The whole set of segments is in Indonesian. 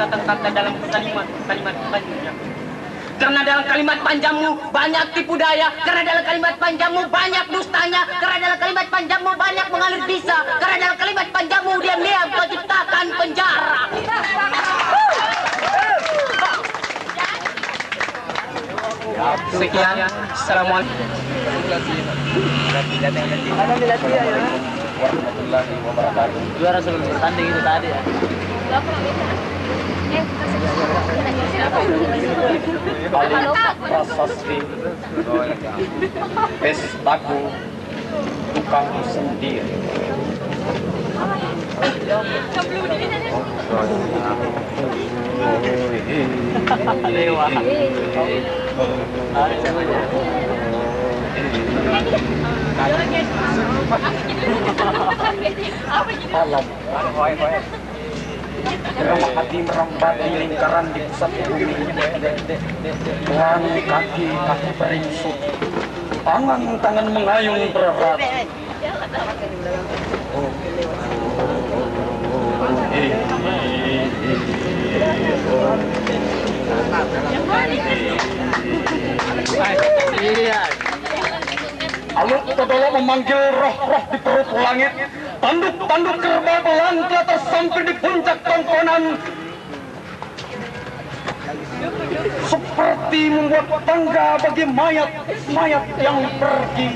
kata-kata dalam kalimat panjang. Karena dalam kalimat panjangmu banyak tipu daya, karena dalam kalimat panjangmu banyak dustanya, karena dalam kalimat panjangmu banyak mengalir bisa, karena dalam kalimat panjangmu diam-diam kau ciptakan penjara. Sekian, assalamualaikum warahmatullahi wabarakatuh. Juara sebelum bertanding itu tadi ya. Prasasti pestaku tukang sendiri. Ramah hati merambat di lingkaran di pusat bumi. Tuhan di kaki beringsut, tangan mengayun berat. Aluk Todolo memanggil roh-roh di perut langit. Tanduk-tanduk kerbau belantla tersampil di puncak tongkonan. Seperti membuat tangga bagi mayat-mayat yang pergi.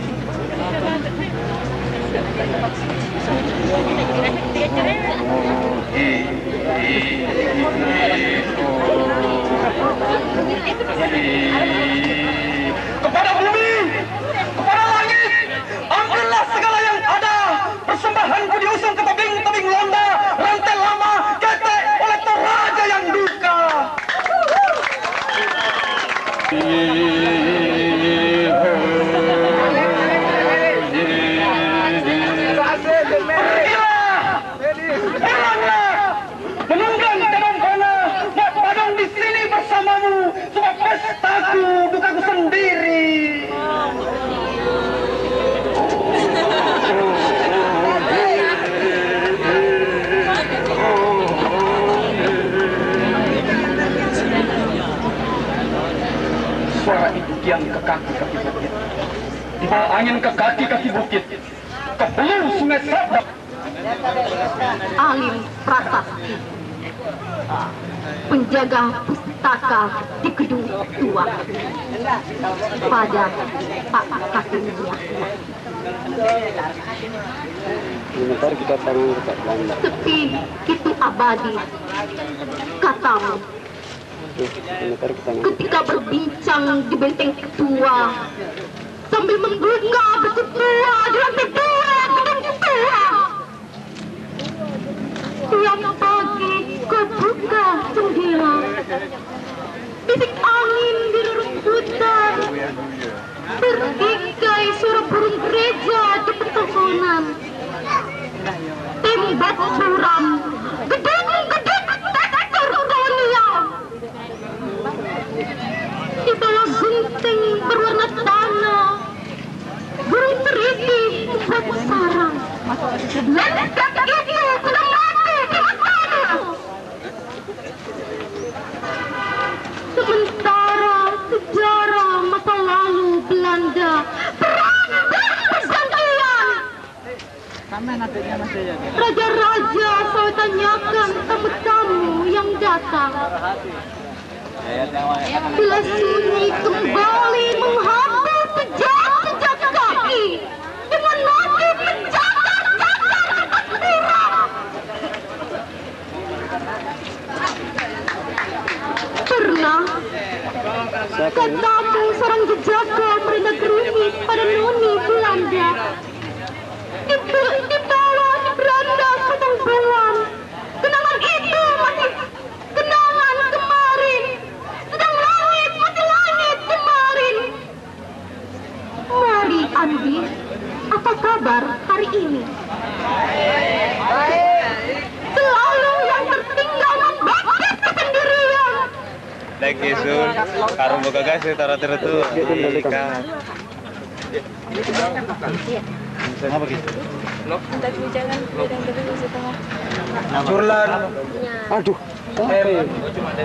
Kepada bumi, kepada langit, ambillah segala yang ada. Persembahanku diusung ke tebing-tebing londa, rantai lama, ketek oleh Toraja yang duka. Menunggang kadang kala, nak padang di sini bersamamu, sebab pestaku dukaku sendiri. Suara itu kian ke kaki-kaki bukit, dibawa angin ke kaki-kaki bukit, ke hulu sungai Sabak. Alim Prasasti, penjaga pustaka di gedung tua pada Pak Kakeknya. Sebentar kita tangan dekat Belanda. Sepi itu abadi, katamu. Sebentar kita Ketika berbincang di benteng tua, sambil membuka besi tua di lantai dua gedung tua. Tiap pagi kau buka jendela, bisik angin di rerumputan, bertikai suara burung gereja di pepohonan, tembak suram, gedung-gedung terkonia. Di bawah gunting berwarna tanah, burung terisi membuat sarang. Lanskap itu sudah mati di mana? Sementara sejarah masa lalu Belanda berantak pergantian. Raja-raja saya tanyakan tamu-tamu yang datang. Bila sunyi kembali menghamba pejak-pejak kaki dengan nadi penjaga-jaga berkurang. Pernah katamu seorang jejaka merenda gerumit pada noni Belanda. Di bawah beranda sedang bulan. Kenangan itu masih kenangan kemarin. Sedang langit masih langit kemarin. Mari Andi, apa kabar hari ini? Selalu yang tertinggal membakar kesendirian. Lagi Sul, karung boga gas ya taruh tertu. Ikan. Apa gitu? Hendak jangan bidang dari setengah. Curlan. Aduh.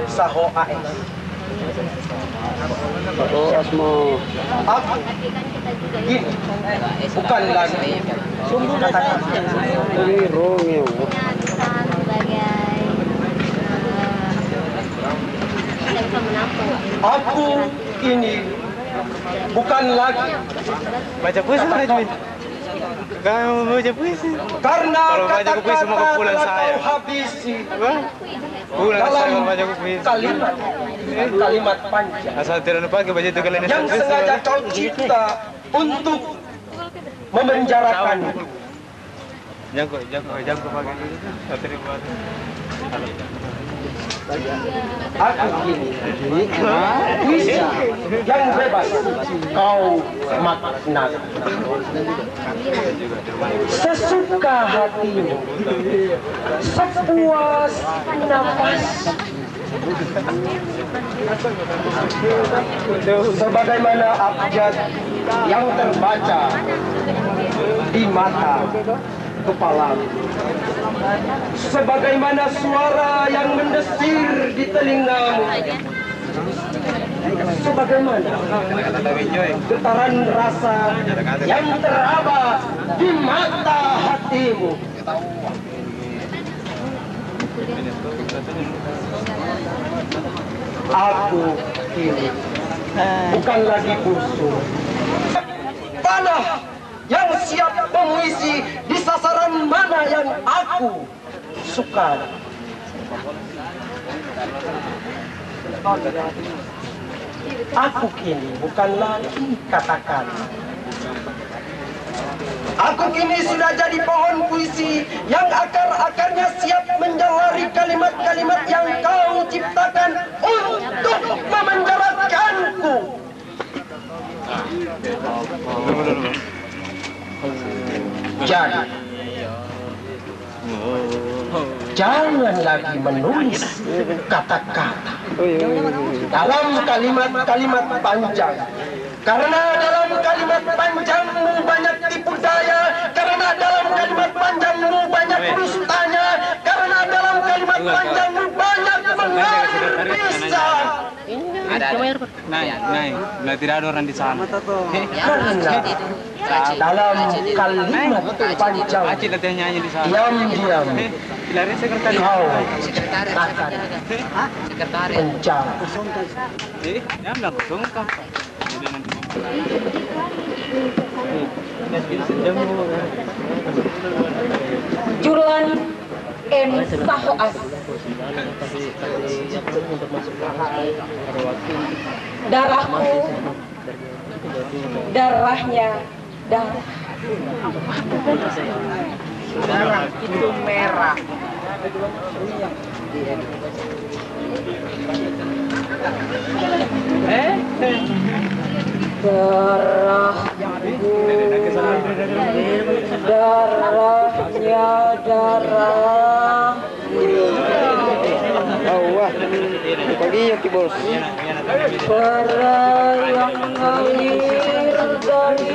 Saho AS. Aku ini bukan lagi katakan aku ini bukan lagi Baca puisi mana cuy? Kamu baca puisi? karena Kalau baca puisi mau ke pulang kata-kata saya. kau habisi Pulang saya dalam mau baca puisi. kalimat panjang Asal tidak lupa baca itu kalian yang sengaja kau cipta untuk memenjarakan Jangan pakai itu. Satu ribu. aku ini puisi yang bebas kau makna sesuka hatimu sepuas nafas sebagaimana abjad yang terbaca di mata kepalamu sebagaimana suara yang mendesir di telingamu sebagaimana getaran rasa yang teraba di mata hatimu aku ini bukan lagi busuk panah yang siap mengisi di sasaran mana yang aku suka. Aku kini bukan lagi kata-kata. Aku kini sudah jadi pohon puisi yang akar-akarnya siap menjalari kalimat-kalimat yang kau ciptakan untuk memenjarakanku. Jadi, jangan lagi menulis kata-kata dalam kalimat-kalimat panjang. Karena dalam kalimat panjangmu banyak tipu daya, karena dalam kalimat panjangmu banyak dustanya, karena dalam kalimat panjangmu banyak mengalir bisa. Naik, tidak ada orang di sana. Karena dalam kalimat panjang Acil nanti nyanyi di sana. diam-diam Lari sekretari. kau akan mencari. Jangan bilang kosong kan. Jadi nanti. Juruan M. Sahoas. Darahku, darahnya darah. Darah itu merah. Darahku, darahnya darah. Wah, pagi ya ki bos. Darah yang mengalir dari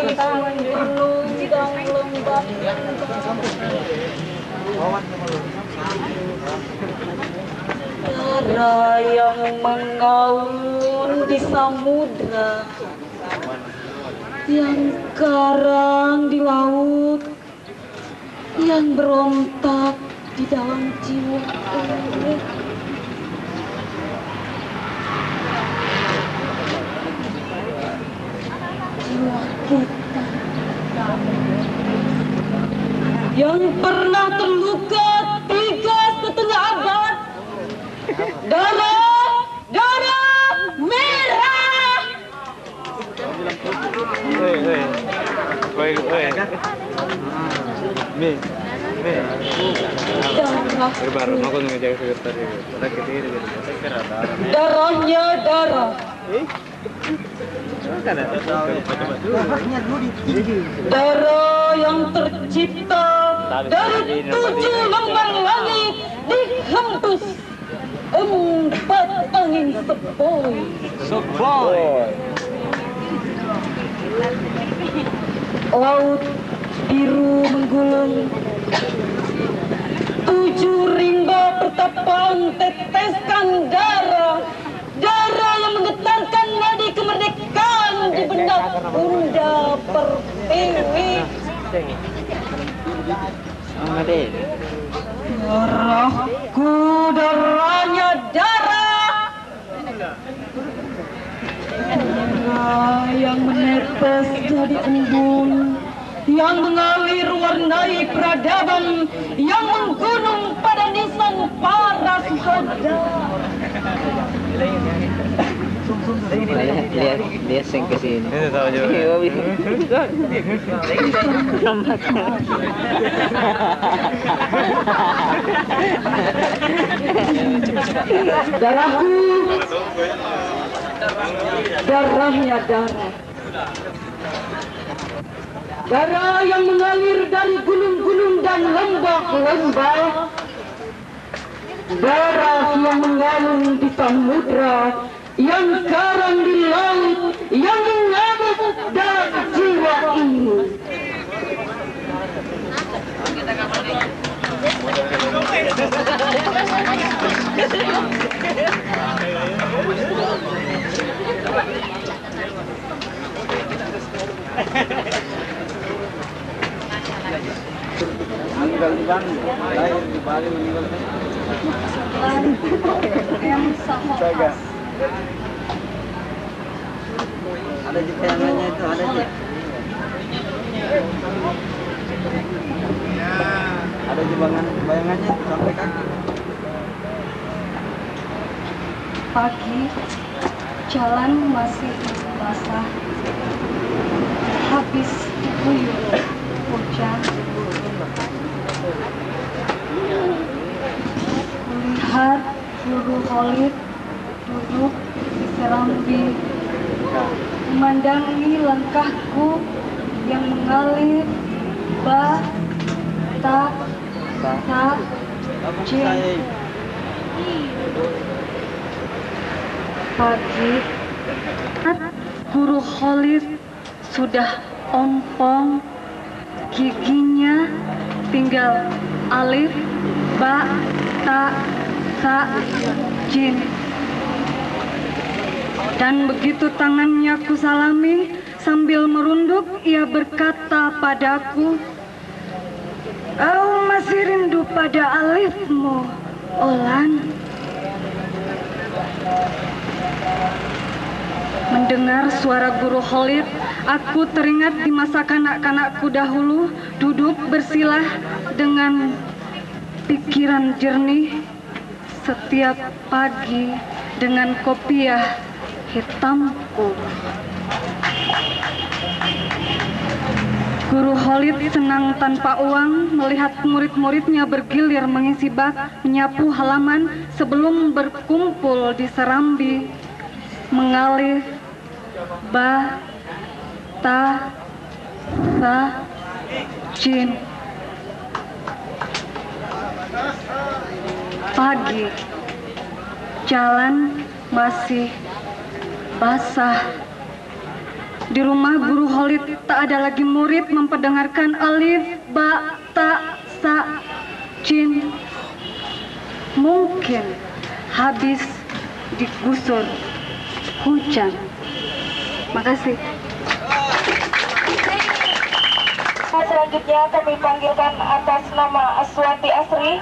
gunung dan lembah. Darah yang mengaun di samudra, yang karang di laut, yang berontak di dalam jiwa. Jiwa kita yang pernah terluka 3,5 abad. Darah, darah merah. Baru aku ngejaga sekretari. Darahnya darah. Darah yang tercipta dari 7 lembar langit dihembus 4 angin sepoi. Laut biru menggulung, tujuh rimba bertapang teteskan darah, darah yang menggetarkan nadi kemerdekaan di benak Bunda Pertiwi. Darahku darahnya darah, darah yang menetes dari embun, yang mengalir warnai peradaban, yang menggunung pada nisan para suhada. Lihat sing ke sini. Ini tahu juga. Darahku, darahnya darah. Darah yang mengalir dari gunung-gunung dan lembah-lembah. Darah yang mengalun di samudra, yang karang di laut, yang mengalir dalam jiwa ini. Lahir di Bali meninggal. Ada di bayangannya itu, ada di. Ada di bayangannya itu sampai kaki. Pagi, jalan masih basah. Habis diguyur hujan. Melihat Guru Khalid duduk di serambi, memandangi langkahku yang mengalir ba, ta, jin. Pagi, Guru Khalid sudah ompong, giginya tinggal alif, ba, ta, sa, jin. Dan begitu tangannya ku salami, sambil merunduk ia berkata padaku, "Kau masih rindu pada alifmu, Olan?" Mendengar suara Guru Khalid, aku teringat di masa kanak-kanakku dahulu duduk bersilah dengan pikiran jernih setiap pagi dengan kopiah hitamku. Guru Khalid senang tanpa uang melihat murid-muridnya bergilir mengisi bak, menyapu halaman sebelum berkumpul di serambi, mengalih ba, ta, sa, jin. Pagi, jalan masih basah. Di rumah Guru Khalid tak ada lagi murid memperdengarkan alif, ba, ta, sa, jin. Mungkin habis digusur hujan. Makasih. Selanjutnya kami panggilkan atas nama Aswati Asri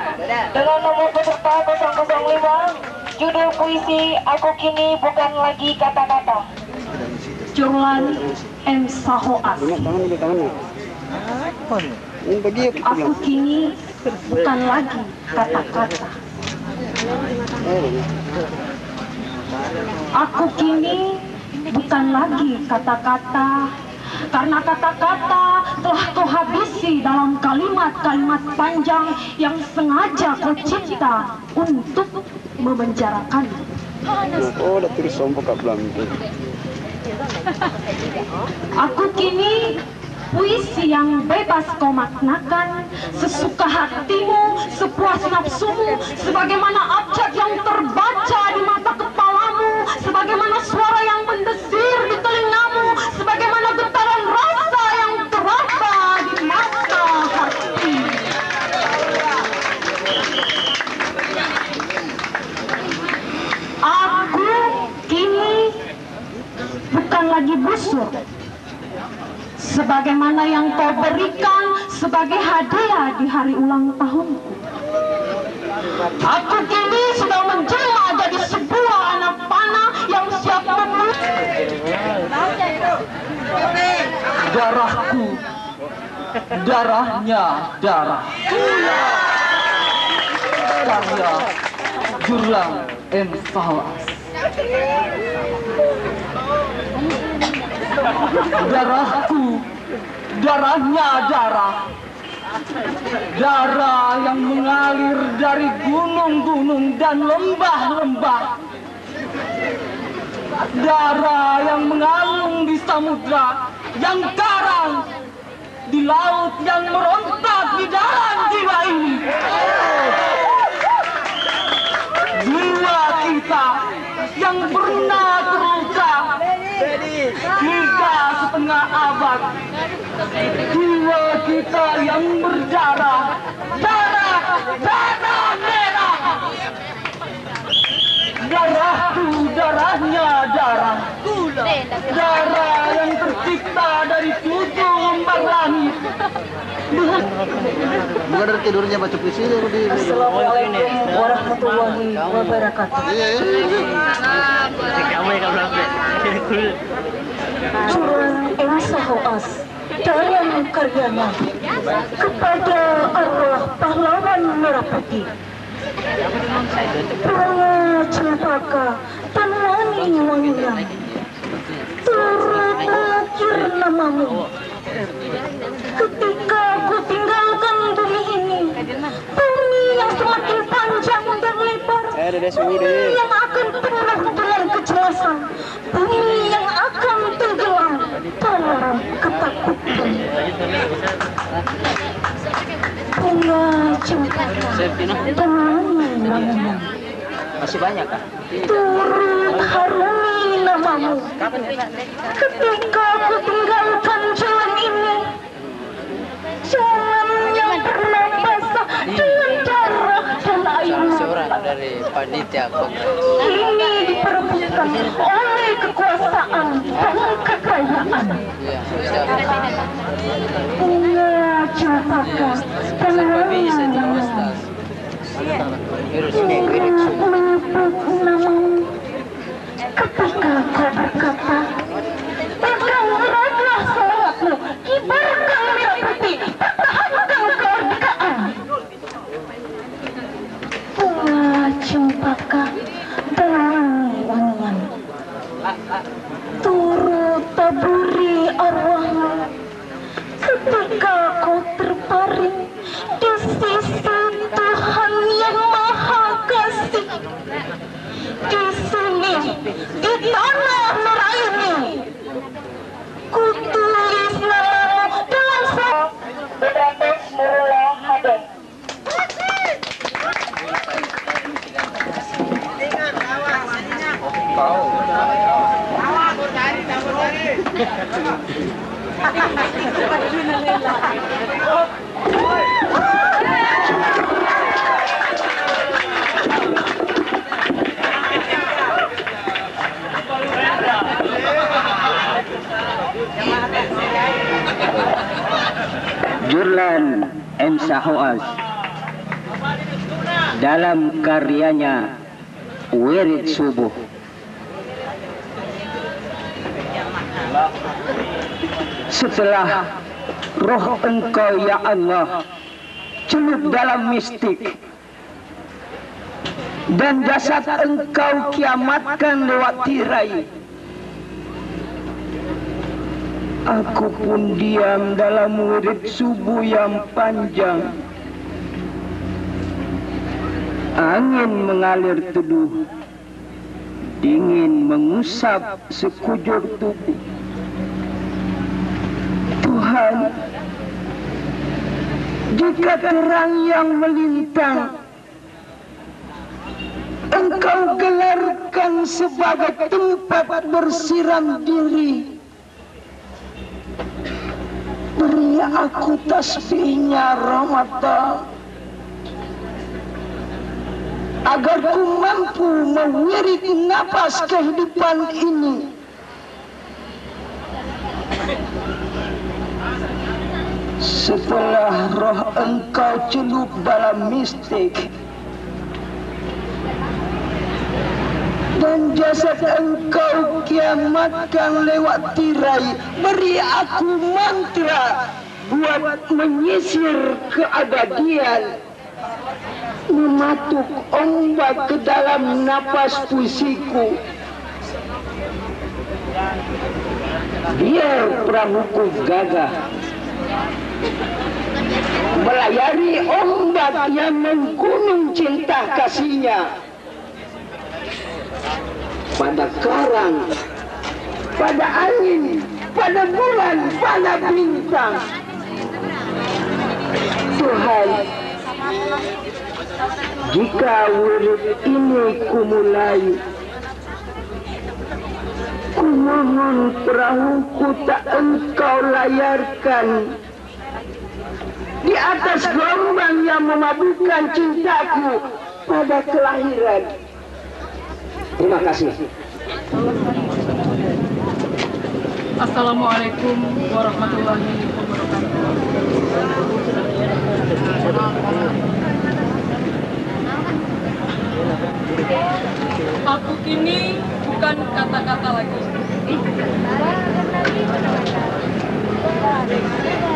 dengan nomor peserta 005, judul puisi Aku Kini Bukan Lagi Kata-Kata. Jurlan M. Sahoas. Aku kini bukan lagi kata-kata. Aku kini bukan lagi kata-kata, karena kata-kata telah kau habisi dalam kalimat-kalimat panjang yang sengaja kau cipta untuk memenjarakan. Oh, udah tulis sombong kak belum. Aku kini puisi yang bebas kau maknakan sesuka hatimu, sepuas nafsumu, sebagaimana abjad yang terbaca di mata kepalamu, sebagaimana suara yang mendesir di telingamu, sebagaimana getaran rasa yang terasa di mata hati. sebagaimana yang kau berikan sebagai hadiah di hari ulang tahunku. Aku kini sudah menjelma jadi sebuah anak panah yang siap membunuh. Darahku, darahnya darah. Karya Jurlang M. Sahoas. Darahku, darahnya darah. Darah yang mengalir dari gunung-gunung dan lembah-lembah. Darah yang mengalung di samudra yang karang, di laut yang merontak di dalam jiwa ini. Jiwa kita yang pernah terluka 3,5 abad. Jiwa kita yang berdarah, darah merah. Darahku, darahnya darah. Darah yang tercipta dari 7 lembar langit. Bukan dari tidurnya baca puisi di. Assalamualaikum warahmatullahi wabarakatuh. Jurlang M. Sahoas dalam karyanya kepada arwah pahlawan merah putih, Praya Cempaka dan wangi-wangian, turut mengukir namamu. Ketika ku tinggalkan bumi ini, bumi yang semakin panjang dan lebar, bumi yang akan penuh dengan kejelasan, bumi yang akan tenggelam dalam ketakutan. Bunga cempaka dan wangi-wangian, Masih banyak kan? turut harumi namamu. Ketika ku tinggalkan jalan ini, jalan yang pernah basah dengan darah dan air mata, dari panitia ini diperebutkan oleh kekuasaan dan kekayaan. Bunga cempaka dan wangi-wangian, menyebut namamu. Ketika kau berkata, pegang eratlah semangatmu, kibarkan merah putih, pertahankan kemerdekaan. Bunga cempaka dan wangi-wangian, turut taburi arwahmu. Ketika kau terbaring di sisi Tuhan yang Maha Kasih, di sini, di tanah merah ini, ku tulis namamu dalam Berantas Nurullah Hade. Jurlang M. Sahoas dalam karyanya Wirid Subuh. Setelah roh Engkau ya Allah celup dalam mistik, dan jasad Engkau kiamatkan lewat tirai, aku pun diam dalam wirid subuh yang panjang. Angin mengalir teduh, dingin mengusap sekujur tubuh. Tuhan, jika terang yang melintang Engkau gelarkan sebagai tempat bersiram diri, beri aku tasbihnya Ramadan, agar ku mampu mewirid napas kehidupan ini. Setelah roh engkau celup dalam mistik dan jasad engkau kiamatkan lewat tirai, beri aku mantra buat menyisir keabadian, mematuk ombak ke dalam napas puisiku. Biar perahuku gagah melayari ombak yang menggunung cinta kasihnya. Pada karang, pada angin, pada bulan, pada bintang. Tuhan, jika wirid ini kumulai, kumohon perahuku tak engkau layarkan di atas gelombang yang memabukkan cintaku pada kelahiran. Terima kasih. Assalamualaikum warahmatullahi wabarakatuh. Aku kini bukan kata-kata lagi.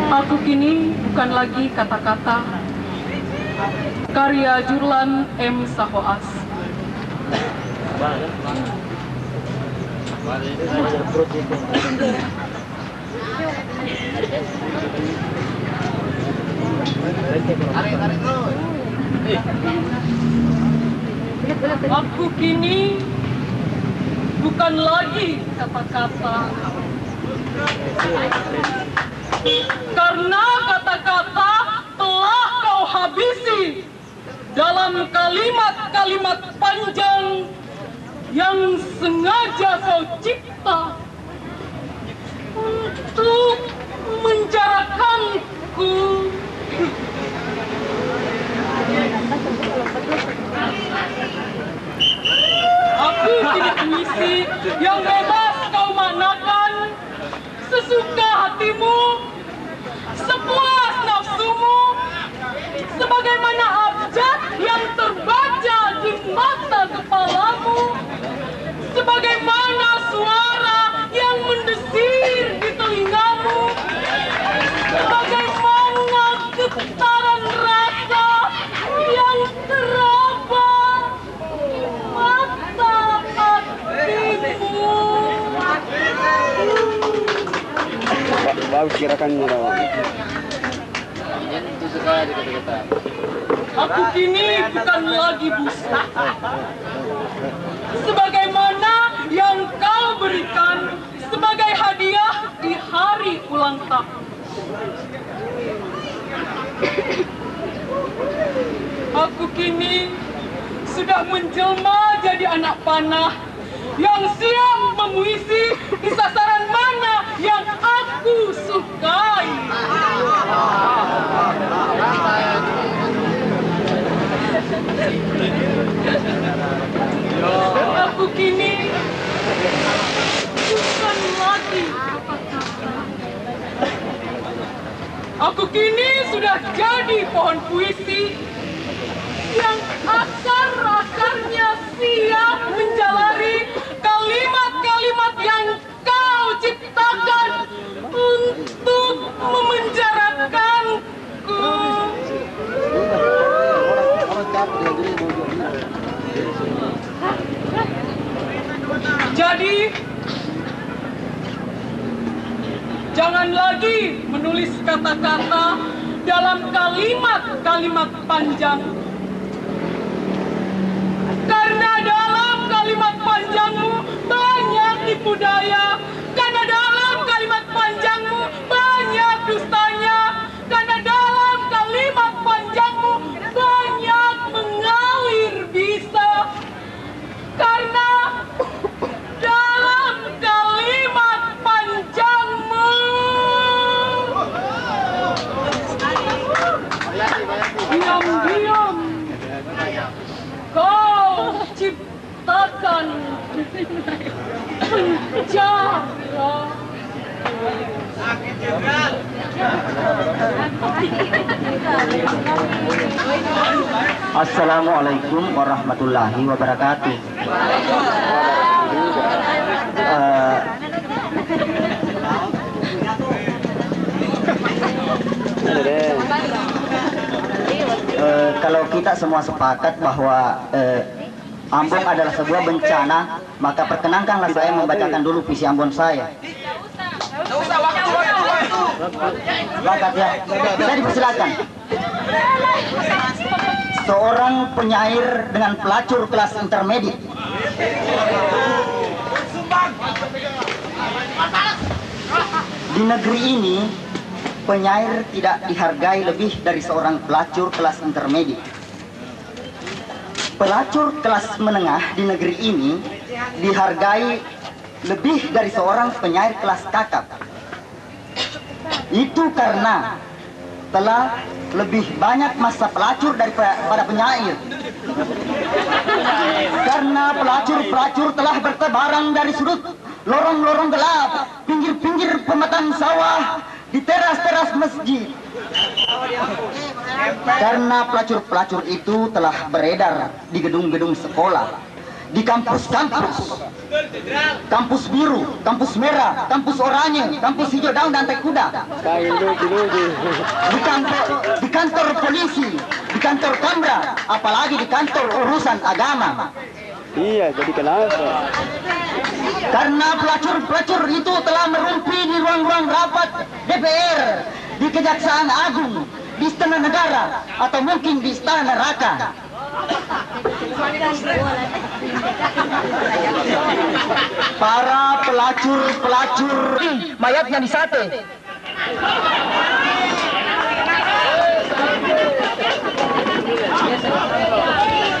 Aku kini bukan lagi kata-kata. Karya Jurlan M. Sahoas. Aku kini bukan lagi kata-kata, karena kata-kata telah kau habisi dalam kalimat-kalimat panjang yang sengaja kau cipta untuk menjarakanku. Aku kini puisi yang bebas kau maknakan sesuka hatimu, sepuas nafsumu, sebagaimana abjad yang terbaca di mata kepalamu, sebagaimana suara yang mendesir di telingamu, sebagaimana getaran rasa yang teraba di mata hatimu. Bagus gerakannya dong. Aku kini bukan lagi busa, sebagaimana yang kau berikan sebagai hadiah di hari ulang tahun. Aku kini sudah menjelma jadi anak panah yang siap memuisi di sasaran mana yang aku sukai. Aku kini bukan lagi kata-kata. Aku kini sudah jadi pohon puisi yang akar-akarnya siap menjalari kalimat-kalimat yang kau ciptakan untuk memenjarakanku. Jadi, jangan lagi menulis kata-kata dalam kalimat-kalimat panjang. Karena dalam kalimat panjangmu banyak tipu daya. Karena dalam kalimat panjangmu banyak dustanya. Karena dalam kalimat panjangmu banyak mengalir bisa. Karena dalam kalimat panjangmu diam-diam kau ciptakan penjara. Assalamualaikum warahmatullahi wabarakatuh. Kalau kita semua sepakat bahwa Ambon adalah sebuah bencana, maka perkenankanlah saya membacakan dulu visi Ambon saya. Bakat ya, saya dipersilakan. Seorang penyair dengan pelacur kelas intermediate. Di negeri ini, penyair tidak dihargai lebih dari seorang pelacur kelas intermediate. Pelacur kelas menengah di negeri ini dihargai lebih dari seorang penyair kelas kakap. Itu karena telah lebih banyak masa pelacur daripada penyair. Karena pelacur-pelacur telah bertebaran dari sudut lorong-lorong gelap, pinggir-pinggir pematang sawah, di teras-teras masjid. Karena pelacur-pelacur itu telah beredar di gedung-gedung sekolah, di kampus-kampus, kampus biru, kampus merah, kampus oranye, kampus hijau daun dan teh kuda, di kantor polisi, di kantor Kamra, apalagi di kantor urusan agama. Iya, jadi kenapa? Karena pelacur-pelacur itu telah merumpi di ruang-ruang rapat DPR, di Kejaksaan Agung, di Istana Negara, atau mungkin di Istana Neraka. Para pelacur-pelacur mayatnya disate.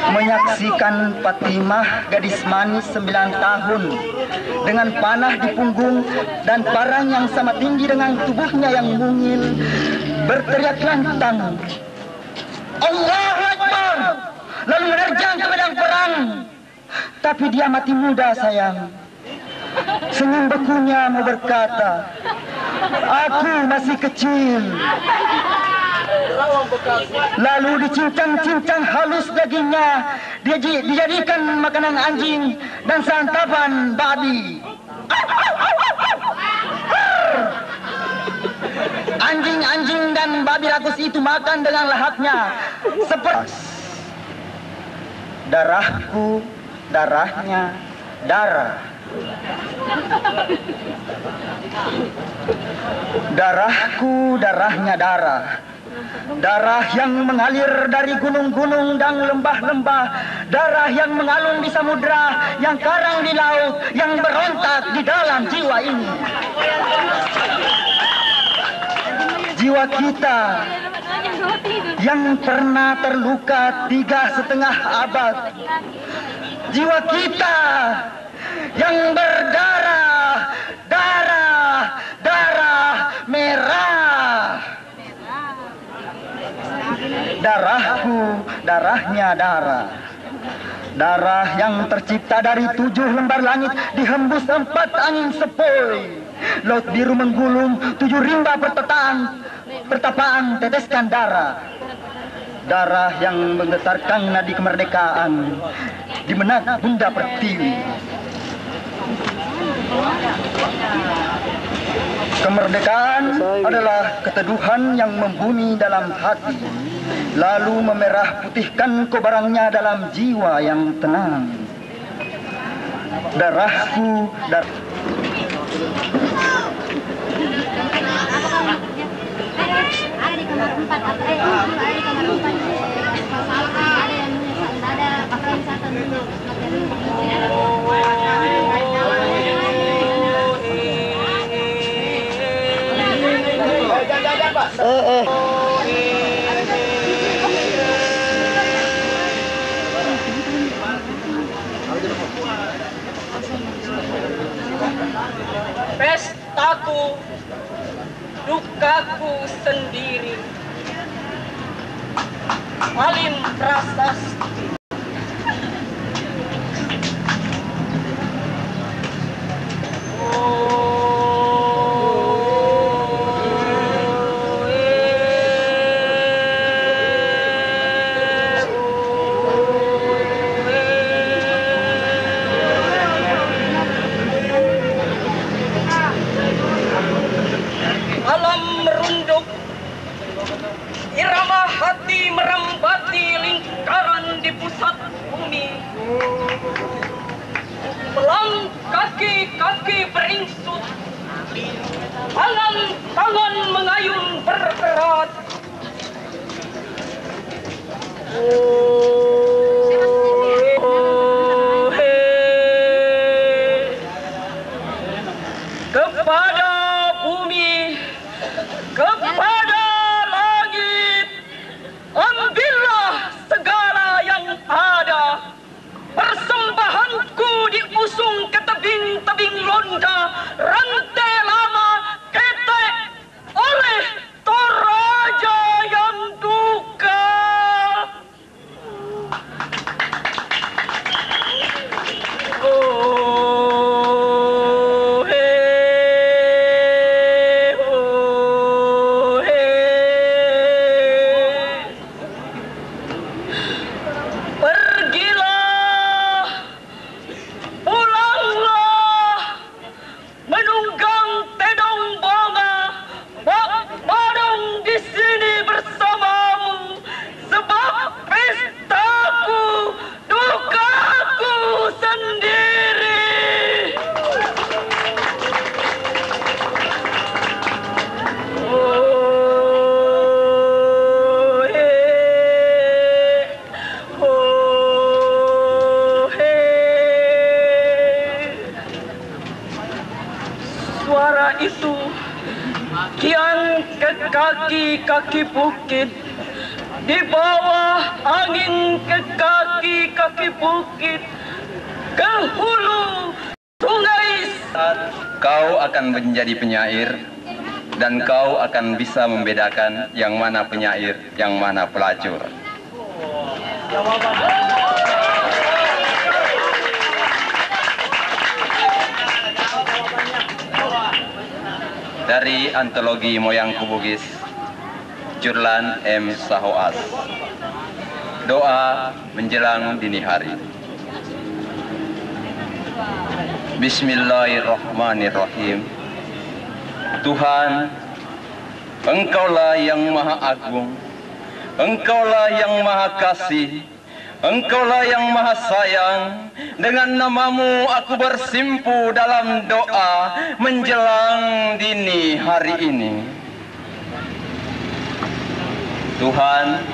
Menyaksikan Fatimah, gadis manis 9 tahun dengan panah di punggung dan parang yang sama tinggi dengan tubuhnya yang mungil, berteriak lantang, Allahu Akbar, lalu menerjang ke medan perang. Tapi dia mati muda, sayang. Senyum bekunya mau berkata, aku masih kecil. Lalu dicincang-cincang halus dagingnya, dijadikan makanan anjing dan santapan babi. Anjing-anjing dan babi rakus itu makan dengan lahapnya seperti darahku, darahnya, darah. Darahku, darahnya darah. Darah yang mengalir dari gunung-gunung dan lembah-lembah. Darah yang mengalun di samudra, yang karang di laut, yang berontak di dalam jiwa ini. Jiwa kita yang pernah terluka 3,5 abad. Jiwa kita yang berdarah, darah merah. Darahku, darahnya darah. Darah yang tercipta dari 7 lembar langit, dihembus 4 angin sepoi. Laut biru menggulung, 7 rimba pertapaan teteskan darah. Darah yang menggetarkan nadi kemerdekaan di benak Bunda Pertiwi. Kemerdekaan adalah keteduhan yang membumi dalam hati, lalu memerah putihkan kobarangnya dalam jiwa yang tenang. Darahku, ada di kamar 4 ada di kamar 4 ada yang ada pakaian satu dulu Pestaku, dukaku sendiri. Halim Prasasti. Engsat bumi, pelang kaki-kaki beringsut, tangan mengayun bergerak. Kepada bumi, kepada langit, ambillah segala yang ada. Persembahanku diusung ke tebing-tebing londa, rantai lama ketek oleh Toraja yang duka. Suara itu kian ke kaki-kaki bukit, di bawah angin ke kaki-kaki bukit, ke hulu sungai. Kau akan menjadi penyair dan kau akan bisa membedakan yang mana penyair, yang mana pelacur. Dari antologi Moyangku Bugis, Jurlan M. Sahoas. Doa menjelang dini hari. Bismillahirrahmanirrahim. Tuhan, Engkaulah yang Maha Agung, Engkaulah yang Maha Kasih, Engkaulah yang Maha Sayang. Dengan namamu aku bersimpu dalam doa menjelang dini hari ini. Tuhan,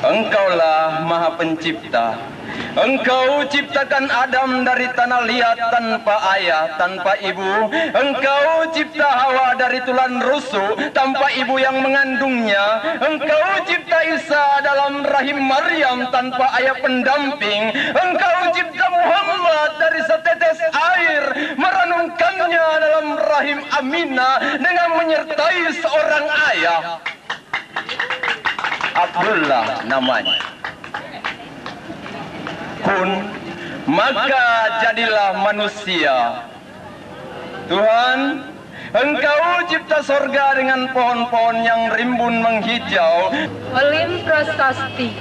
Engkaulah Maha Pencipta. Engkau ciptakan Adam dari tanah liat tanpa ayah, tanpa ibu. Engkau cipta Hawa dari tulang rusuk tanpa ibu yang mengandungnya. Engkau cipta Isa dalam rahim Maryam tanpa ayah pendamping. Engkau cipta Muhammad dari setetes air, merenungkannya dalam rahim Aminah dengan menyertai seorang ayah. Abdullah namanya. Kun, maka jadilah manusia. Tuhan, Engkau cipta sorga dengan pohon-pohon yang rimbun menghijau. Halim Prasasti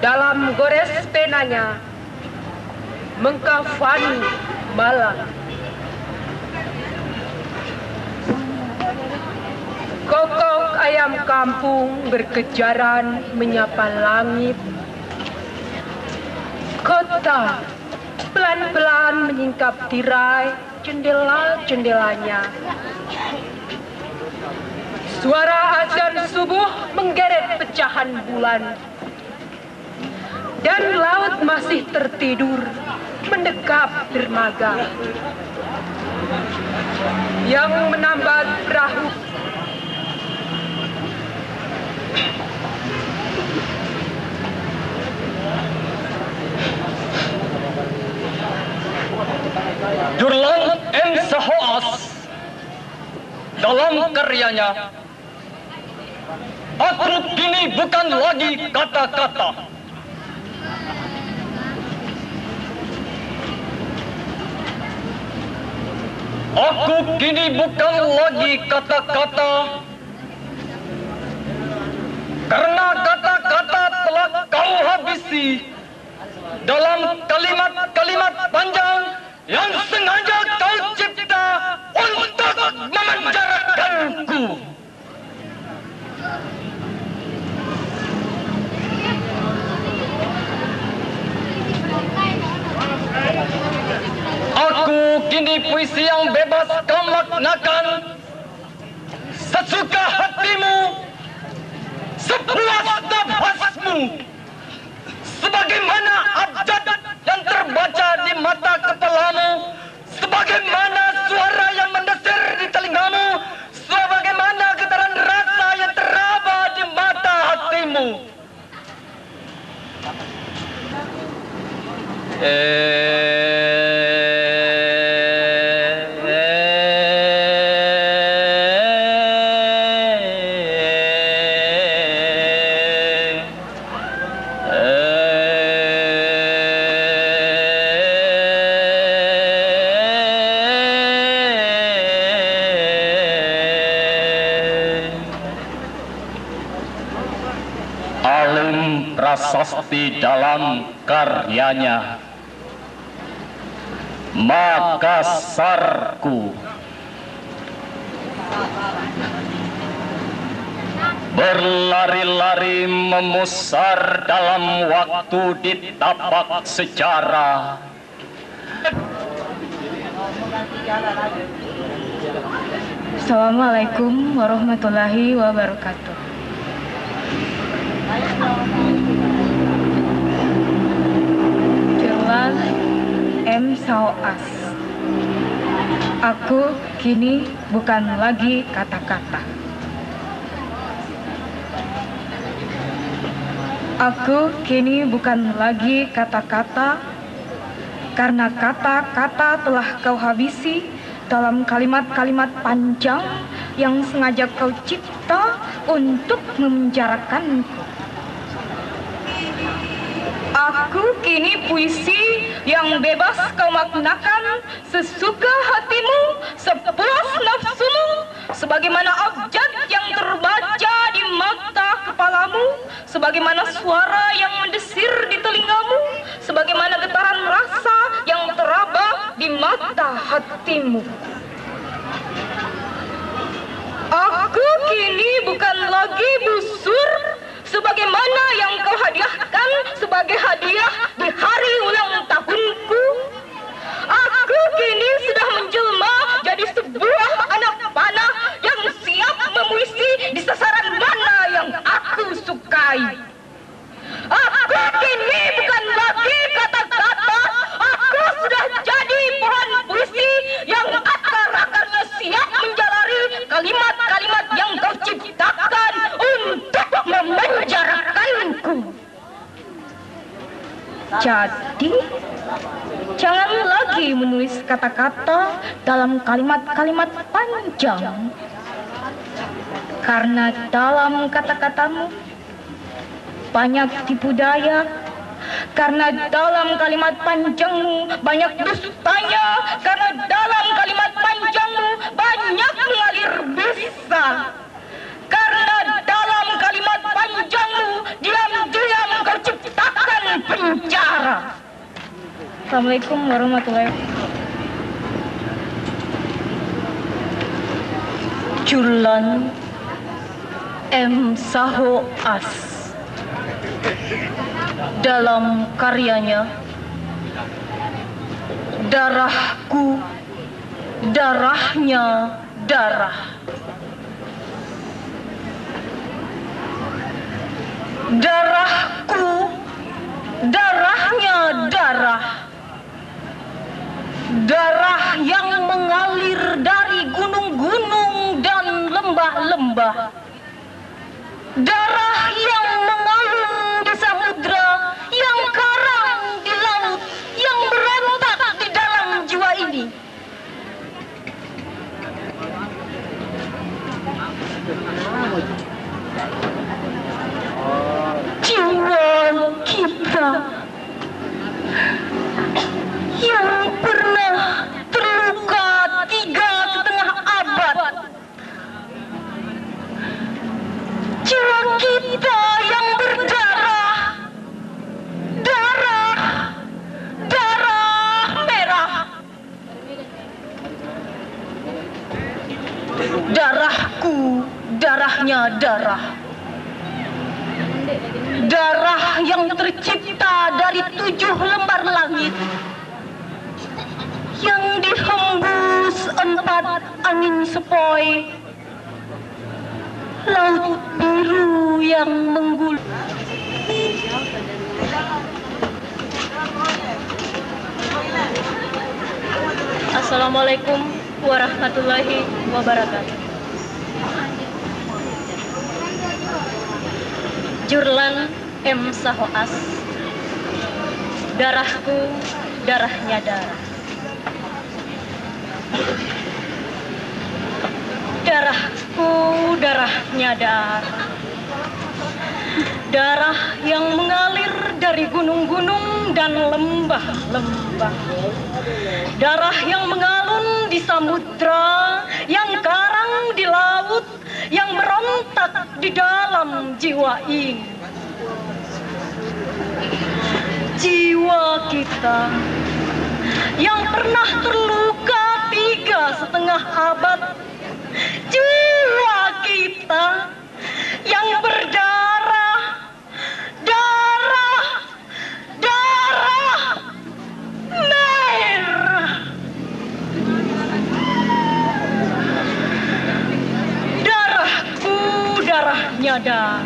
dalam gores penanya mengkafani malam. Kokok ayam kampung berkejaran menyapa langit. Kota pelan-pelan menyingkap tirai jendela-jendelanya. Suara azan subuh menggeret pecahan bulan. Dan laut masih tertidur mendekap dermaga. Yang menambat perahu Jurlan M. Sahoas dalam karyanya Aku kini bukan lagi kata-kata. Aku kini bukan lagi kata-kata, karena kata-kata telah kau habisi dalam kalimat-kalimat panjang yang sengaja kau cipta untuk memenjarakanku. Ini puisi yang bebas kau maknakan sesuka hatimu, sepuas nafasmu, sebagaimana abjad yang terbaca di mata kepalamu, sebagaimana suara yang mendesir di telingamu, sebagaimana getaran rasa yang teraba di mata hatimu. Alun prasasti dalam karyanya Makassarku, berlari-lari memusar dalam waktu di tapak sejarah. Assalamualaikum warahmatullahi wabarakatuh. Jurlan M. Saoas. Aku kini bukan lagi kata-kata. Aku kini bukan lagi kata-kata, karena kata-kata telah kau habisi dalam kalimat-kalimat panjang yang sengaja kau cipta untuk memenjarakanku. Aku kini puisi yang bebas kau maknakan sesuka hatimu, sepuas nafsumu, sebagaimana abjad yang terbaca di mata kepalamu, sebagaimana suara yang mendesir di telingamu, sebagaimana getaran rasa yang teraba di mata hatimu. Aku kini bukan lagi busur sebagaimana yang kau hadiahkan sebagai hadiah di hari ulang tahunku. Aku kini sudah menjelma jadi sebuah anak panah yang siap memuisi di sasaran mana yang aku sukai. Aku kini bukan lagi kata-kata, aku sudah jadi pohon puisi yang akar-akarnya siap menjalari kalimat-kalimat yang kau ciptakan untuk memenjarakanku. Jadi, jangan lagi menulis kata-kata dalam kalimat-kalimat panjang, karena dalam kata-katamu banyak tipu daya, karena dalam kalimat panjangmu banyak dustanya, karena dalam kalimat panjangmu banyak mengalir bisa, karena dalam kalimat panjangmu diam-diam kau ciptakan penjara. Assalamualaikum warahmatullahi wabarakatuh. Jurlan M. Saoas dalam karyanya Darahku, Darahnya Darah. Darahku, darahnya darah. Darah yang mengalir dari gunung-gunung dan lembah-lembah. Darah yang mengalun di samudra, yang karang di laut, yang berontak di dalam jiwa ini. Jiwa kita yang pernah terluka 3,5 abad. Jiwa kita yang berdarah, darah, darah merah. Darahku, darahnya darah. Darah yang tercipta dari 7 lembar langit. yang dihembus 4 angin sepoi, laut biru yang menggulung. Assalamualaikum warahmatullahi wabarakatuh. Jurlan M. Sahoas. Darahku, darahnya darah. Darahku, darahnya darah. Darah yang mengalir dari gunung-gunung dan lembah-lembah. Darah yang mengalun di samudra, yang karang di laut, yang merontak di dalam jiwa ini. Jiwa kita yang pernah terluka 3,5 abad. Jiwa kita yang berdarah, darah, darah merah. Darahku, darahnya darah.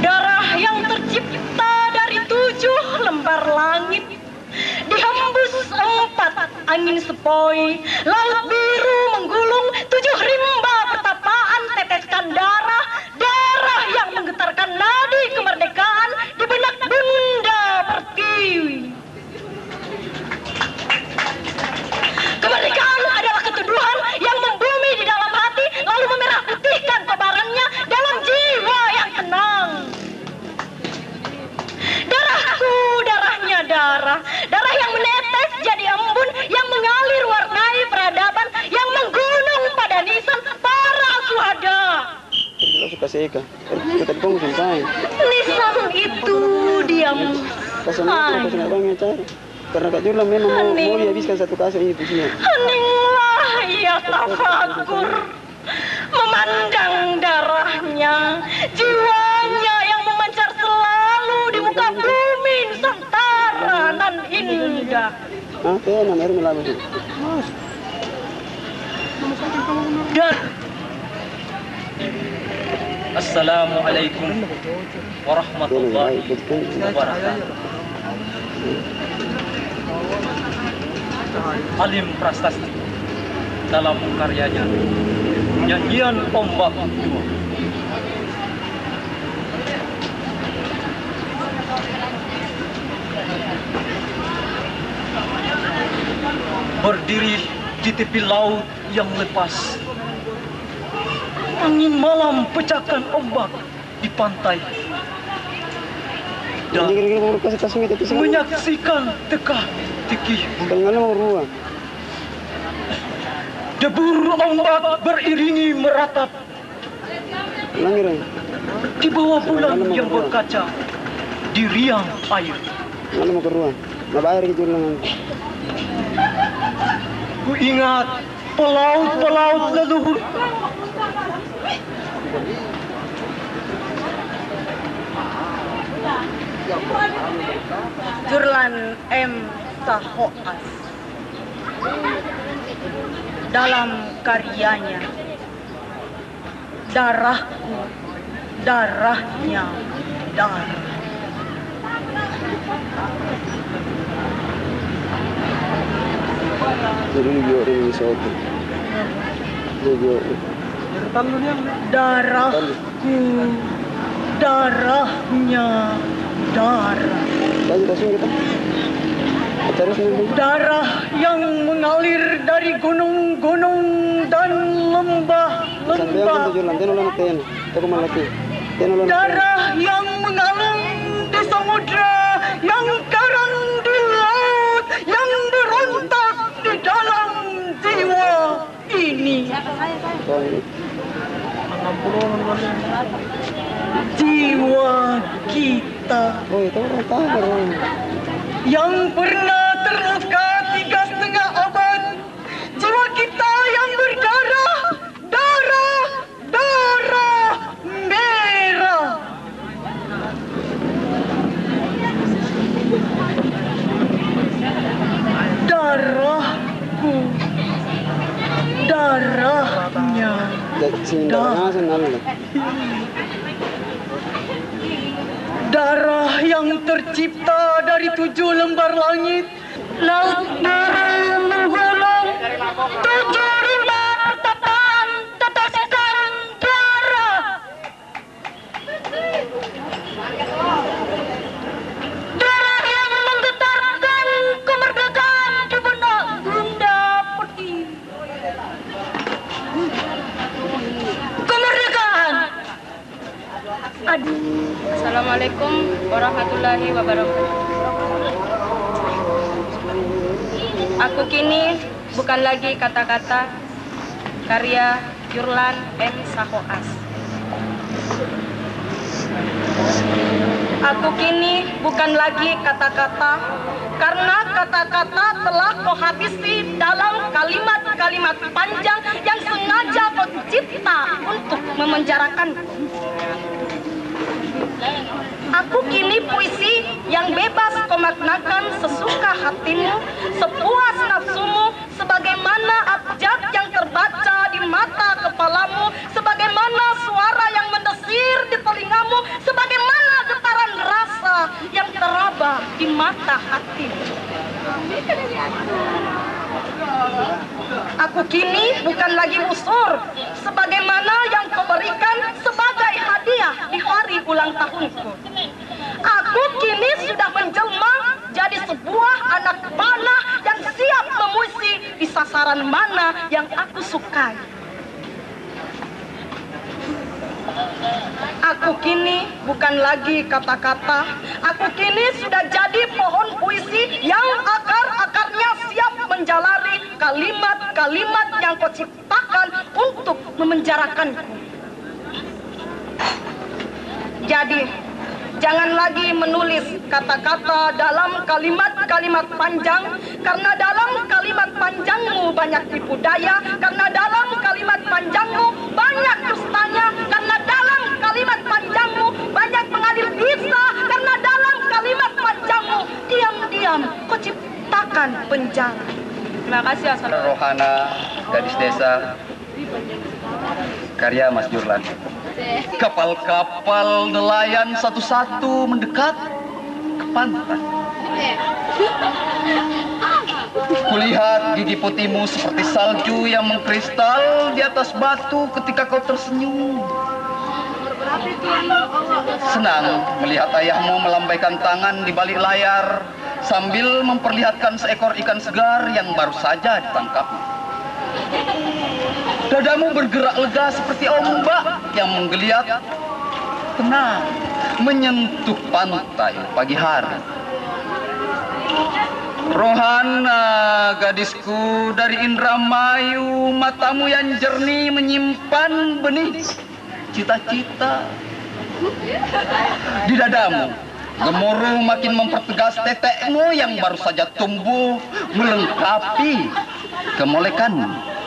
Darah yang tercipta dari 7 lembar langit, dihembus 4 angin sepoi, laut biru menggulung, 7 rimba pertapaan teteskan darah, darah yang menggetarkan nadi kemerdekaan di benak Bunda Pertiwi. Kemerdekaan adalah keteduhan yang membumi di dalam hati, lalu memerah putihkan kobarannya dalam jiwa yang tenang. Darahku, darahnya darah. Darah yang menetes jadi embun, yang mengalir warnai peradaban, yang menggunung pada nisan para suhada. Nisan itu diam. Karena Kak Jurlan memang mau dihabiskan satu kasus ini puisinya. Heninglah ia tafakur, memandang darahnya, jiwanya yang memancar selalu di muka bumi Nusantara nan indah. Enak air melalui. Dan Assalamualaikum warahmatullahi wabarakatuh. Alim Prasasti dalam karyanya Nyanyian Ombak Dua. Berdiri di tepi laut yang lepas, angin malam pecahkan ombak di pantai, dan menyaksikan teka-teki. Debur ombak beriringi meratap di bawah bulan yang berkaca di riang air. Ku ingat pelaut-pelaut leluhur. Jurlan M. Sahoas dalam karyanya Darahku, Darahnya Darah. Darahku, darahnya darah. Darah yang mengalir dari gunung-gunung dan lembah-lembah. Darah yang mengalir di samudra, yang karang di laut, yang berontak di dalam jiwa ini. Jiwa kita yang pernah terluka 3,5 abad, jiwa kita yang berdarah, darah, darah merah. Darah yang tercipta dari 7 lembar langit, laut biru menggulung, 7 rimba pertapaan teteskan darah. Darah yang menggetarkan kemerdekaan di benak Bunda Pertiwi. Kemerdekaan. Assalamualaikum warahmatullahi wabarakatuh. Aku kini bukan lagi kata-kata, karya Yurlan M. Sahoas. Aku kini bukan lagi kata-kata, karena kata-kata telah kau habisi dalam kalimat-kalimat panjang yang sengaja kau cipta untuk memenjarakanku. Aku kini puisi yang bebas kau maknakan sesuka hatimu, sepuas nafsumu, sebagaimana abjad yang terbaca di mata kepalamu, sebagaimana suara yang mendesir di telingamu, sebagaimana getaran rasa yang teraba di mata hatimu. Aku kini bukan lagi musur, sebagaimana yang kau berikan sebagai hadiah di hari ulang tahunku. Aku kini sudah menjelma jadi sebuah anak panah yang siap memuisi di sasaran mana yang aku sukai. Aku kini bukan lagi kata-kata, aku kini sudah jadi pohon puisi yang akar-akarnya siap menjalari kalimat-kalimat yang kau ciptakan untuk memenjarakanku. Jadi, jangan lagi menulis kata-kata dalam kalimat-kalimat panjang, karena dalam kalimat panjangmu banyak tipu daya, karena dalam kalimat panjangmu banyak dustanya, karena dalam kalimat panjangmu banyak mengalir bisa, karena dalam kalimat panjangmu diam-diam kau ciptakan penjara. Terima kasih. Assalamualaikum. Rohana, gadis desa, karya Mas Yurlan. Kapal-kapal nelayan satu-satu mendekat ke pantai. Kulihat gigi putihmu seperti salju yang mengkristal di atas batu ketika kau tersenyum. Senang melihat ayahmu melambaikan tangan di balik layar sambil memperlihatkan seekor ikan segar yang baru saja ditangkapnya. Dadamu bergerak lega seperti ombak yang menggeliat tenang menyentuh pantai pagi hari. Rohana, gadisku dari Indramayu, matamu yang jernih menyimpan benih cita-cita. Di dadamu, gemuruh makin mempertegas tetekmu yang baru saja tumbuh melengkapi kemolekanmu.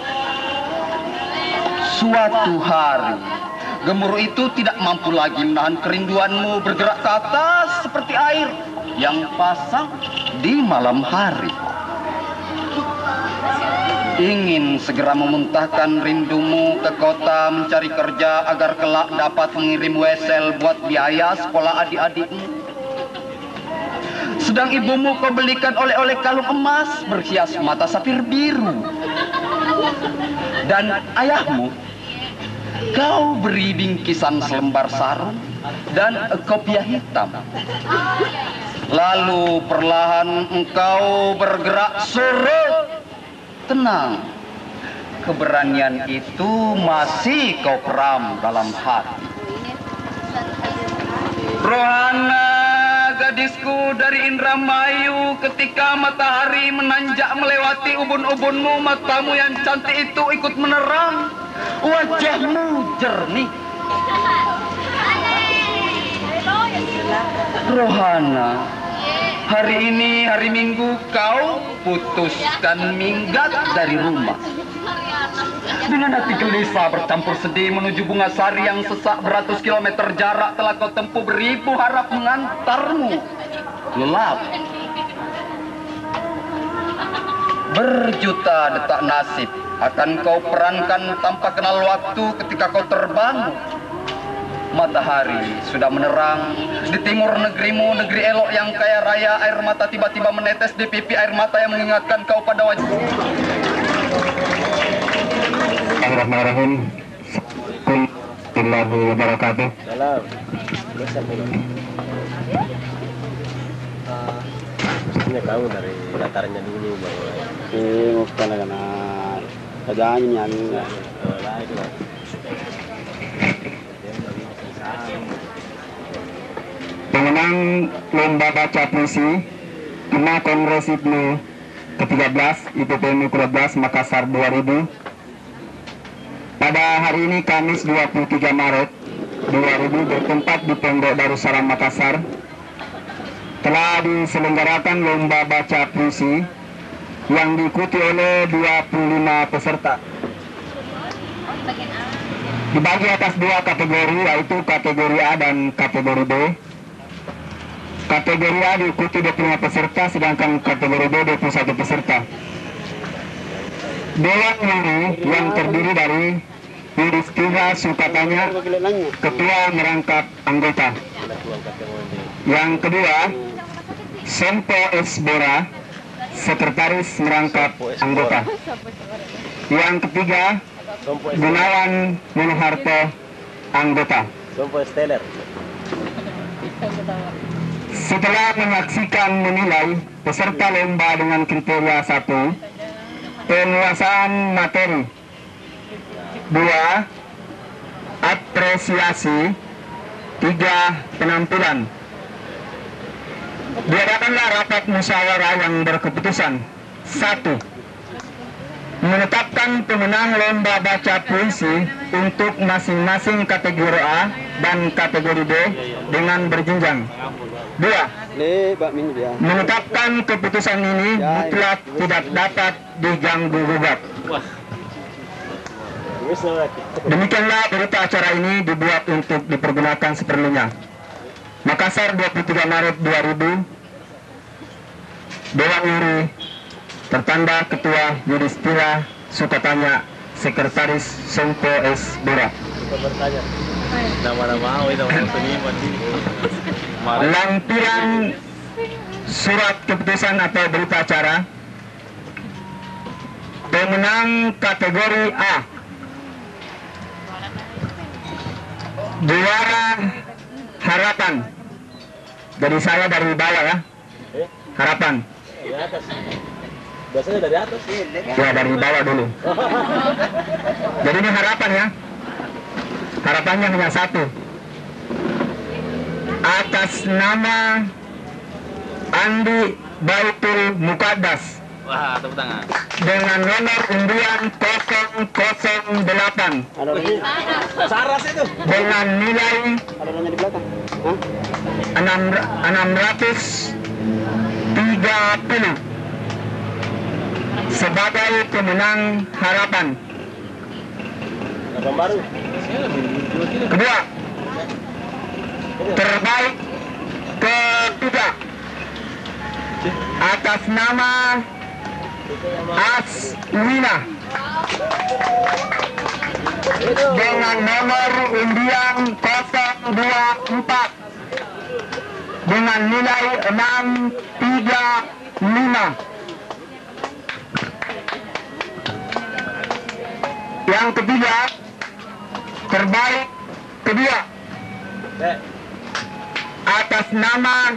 Suatu hari, gemuruh itu tidak mampu lagi menahan kerinduanmu bergerak ke atas seperti air yang pasang di malam hari. Ingin segera memuntahkan rindumu ke kota mencari kerja agar kelak dapat mengirim wesel buat biaya sekolah adik-adikmu. Sedang ibumu kau belikan oleh-oleh kalung emas berhias mata safir biru. Dan ayahmu kau beri bingkisan selembar sarung dan kopiah hitam. Lalu perlahan engkau bergerak surut. Tenang, keberanian itu masih kau peram dalam hati. Rohana, gadisku dari Indramayu, ketika matahari menanjak melewati ubun-ubunmu, matamu yang cantik itu ikut menerang. Wajahmu jernih. Rohana, hari ini hari Minggu kau putuskan minggat dari rumah. Dengan hati gelisah bercampur sedih menuju Bunga Sari yang sesak beratus kilometer jarak telah kau tempuh beribu harap mengantarmu. Gelap. Berjuta detak nasib akan kau perankan tanpa kenal waktu ketika kau terbang. Matahari sudah menerang di timur negerimu, negeri elok yang kaya raya. Air mata tiba-tiba menetes di pipi, air mata yang mengingatkan kau pada wajah. Bismillahirrahmanirrahim. Assalamualaikum warahmatullahi wabarakatuh. Ini kamu dari latarnya dulu bahwa bukan karena kerjaannya nyanyi. Pemenang lomba baca puisi Kena Kongres IPNU ke-13 IPPNU ke-12 Makassar 2000 pada hari ini Kamis 23 Maret 2000 bertempat di Pondok Darussalam Makassar telah diselenggarakan lomba baca puisi yang diikuti oleh 25 peserta. Dibagi atas dua kategori, yaitu kategori A dan kategori B. Kategori A diikuti 25 peserta, sedangkan kategori B 21 peserta. Dewan juri yang terdiri dari Yudhistira Sukatanya, ketua merangkap anggota. Yang kedua, Sempo S. Bora, sekretaris merangkap anggota. Yang ketiga, Gunawan Monoharto, anggota. Setelah menyaksikan menilai peserta lomba dengan kriteria 1, penguasaan materi, 2, apresiasi, 3, penampilan, diadakanlah rapat musyawarah yang berkeputusan 1. Menetapkan pemenang lomba baca puisi untuk masing-masing kategori A dan kategori B dengan berjenjang. 2. Menetapkan keputusan ini mutlak tidak dapat diganggu-gugat. Demikianlah berita acara ini dibuat untuk dipergunakan seperlunya. Makassar 23 Maret 2000. Dewan Juri tertanda Ketua Yudhistira Sukatanya, Sekretaris Sempo S. Bora. Lampiran surat keputusan atau berita acara. Pemenang kategori A, juara Harapan. Dari saya dari bawah ya. Harapan. Biasanya dari atas. Ya dari bawah dulu. Jadi ini harapan ya. Harapannya hanya 1. Atas nama Andi Baitul Mukaddas. Wah, tepuk tangan. Dengan nomor undian 008. Saras itu. Dengan nilai 630 sebagai pemenang harapan. Kedua, terbaik ketiga atas nama Aswina dengan nomor undian 024 dengan nilai 635. Yang ketiga, terbaik kedua atas nama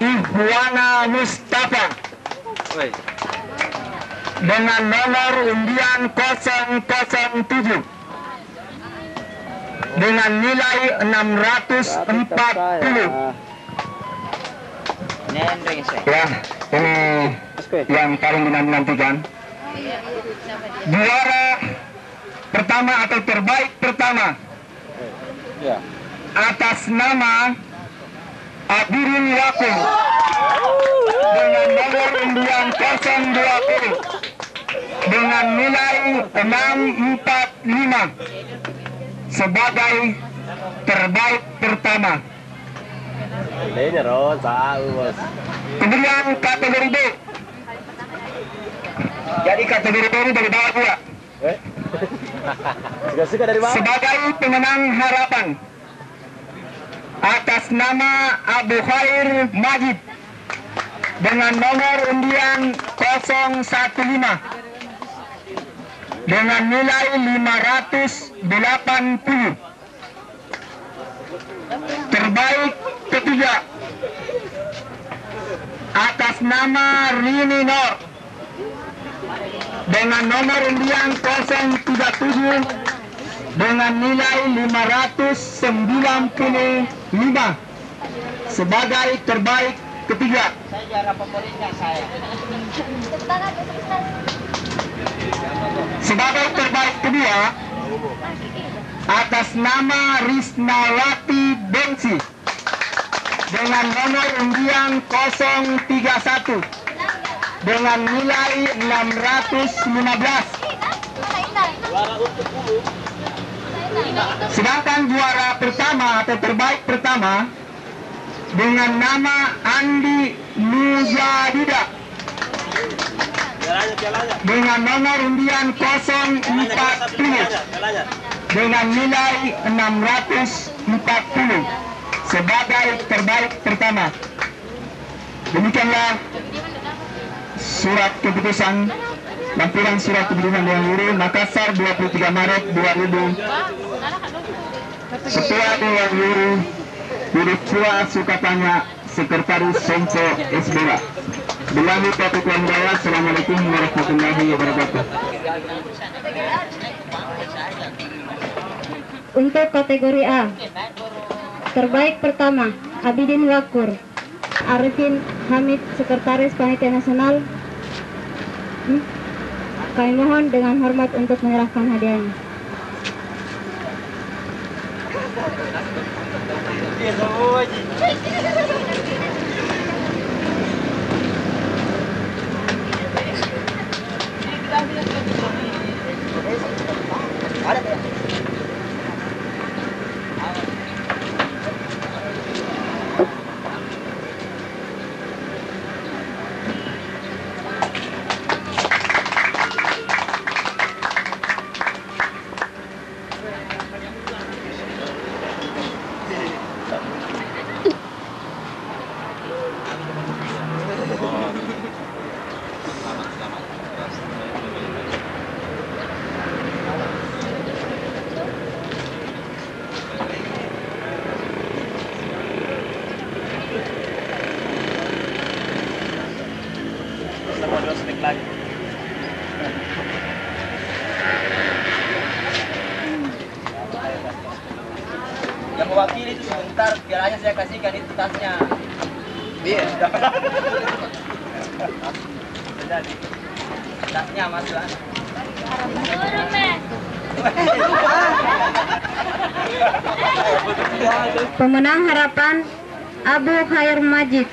Ihwana Mustafa dengan nomor undian 007 dengan nilai 640. Ya, ini yang paling dinantikan. Juara pertama atau terbaik pertama atas nama Abirin Yakub dengan nomor undian 020 dengan nilai 645 sebagai terbaik pertama. Kemudian kategori B. Jadi kategori B ini dari bawah juga. Sebagai pemenang harapan atas nama Abu Khair Majid dengan nomor undian 015 dengan nilai 580. Terbaik ketiga atas nama Rini Nur dengan nomor undian 037 dengan nilai 595 sebagai terbaik ketiga. Sebagai terbaik kedua atas nama Risnawati Bengsi dengan nomor undian 031 dengan nilai 615. Sedangkan juara pertama atau terbaik pertama dengan nama Andi Mujadida dengan nomor undian 040 dengan nilai 640 sebagai terbaik pertama. Demikianlah surat keputusan lampiran surat keputusan Dewan Guru Makassar 23 Maret 2000. Ketua Dewan Guru Dirtua Sukatanya, Sekretaris Senco SBW. Billahi taufiq wal hidayah. Assalamualaikum warahmatullahi wabarakatuh. Untuk kategori A, terbaik pertama Abidin Wakur, Arifin Hamid, Sekretaris Panitia Nasional. Kami mohon dengan hormat untuk menyerahkan hadiahnya. Yang mewakili itu sebentar, biar aja saya kasihkan itu tasnya. Iya. Jadi tasnya Mas Lan. Pemenang harapan Abu Khair Majid.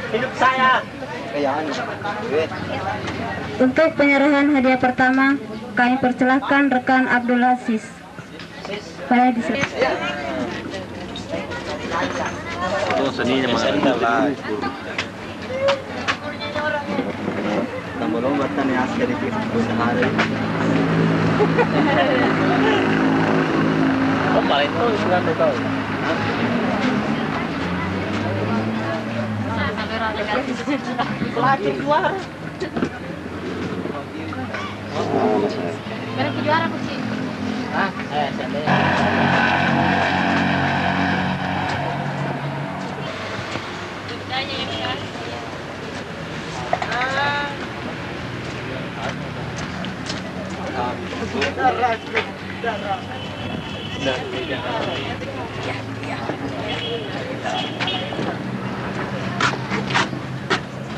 Hidup saya. Untuk penyerahan hadiah pertama, kami persilahkan rekan Abdul Aziz. Saya disiapkan. Oh, seninya mana? Tambah lomba tani askari di sehari. Oh, paling itu sudah tahu. Pelatih juara. Mereka juara kucing. Ah, seandainya.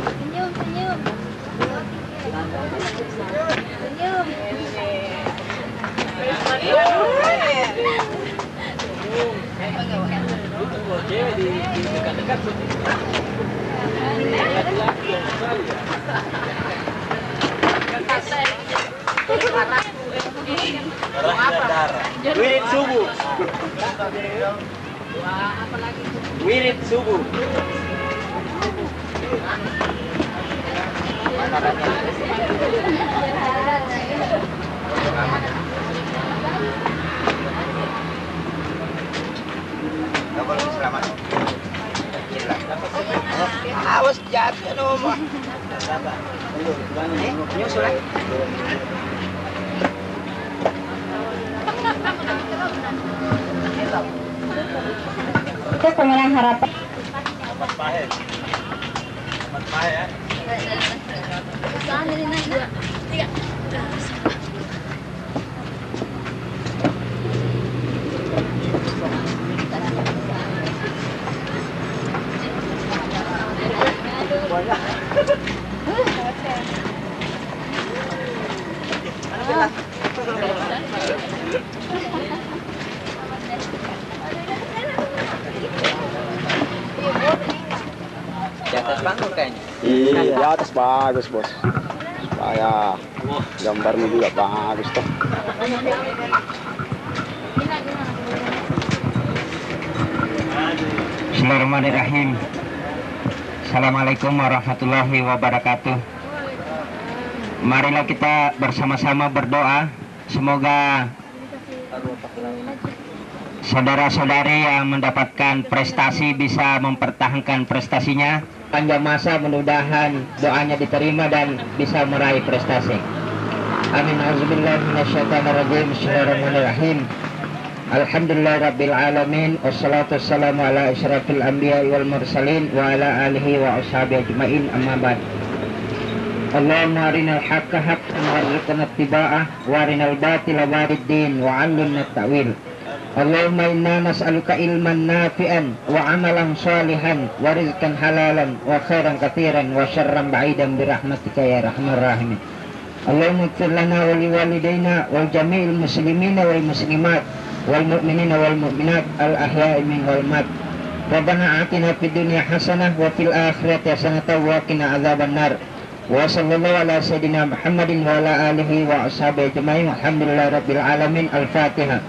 Senyum, senyum. Wirid subuh. Wirid subuh. Awas jatuh nomor. Nyusul. Itu pemenang harapan. Di atas panggung kayaknya. Iya, di atas bagus bos. Supaya gambarnya juga bagus tuh. Bismillahirrahmanirrahim. Assalamualaikum warahmatullahi wabarakatuh. Marilah kita bersama-sama berdoa. Semoga saudara-saudari yang mendapatkan prestasi bisa mempertahankan prestasinya. Panjang masa, mudah-mudahan doanya diterima dan bisa meraih prestasi. Amin. Auzubillahi minasyaitonirrajim. Bismillahirrahmanirrahim. Alhamdulillah rabbil alamin. Wassalatu wassalamu ala asyrafil anbiya wal mursalin wa ala alihi wa ashabihi ajmain. Amma ba'd. Allahumma arinal haqqa haqqan warzuqna ittiba'ah wa arinal batila wariddin wa 'allimna at-ta'wil. Allahumma inna nas'aluka ilman nafi'an wa amalan salihan wa rizqan halalan wa khairan katsiran wa syarran ba'idan birahmatika ya arhamar rahimin. Allahumma ighfir lana wa liwalidayna wal jami'il muslimina wal muslimat wal mu'minina wal mu'minat al ahya'i min wal mat. Rabbana atina fid dunya hasanah wa fil akhirati hasanah wa qina adzaban nar. Wa sallallahu ala sayyidina Muhammadin wa ala alihi wa ashabihi ajmain. Alhamdulillahirabbil alamin. Al-Fatihah.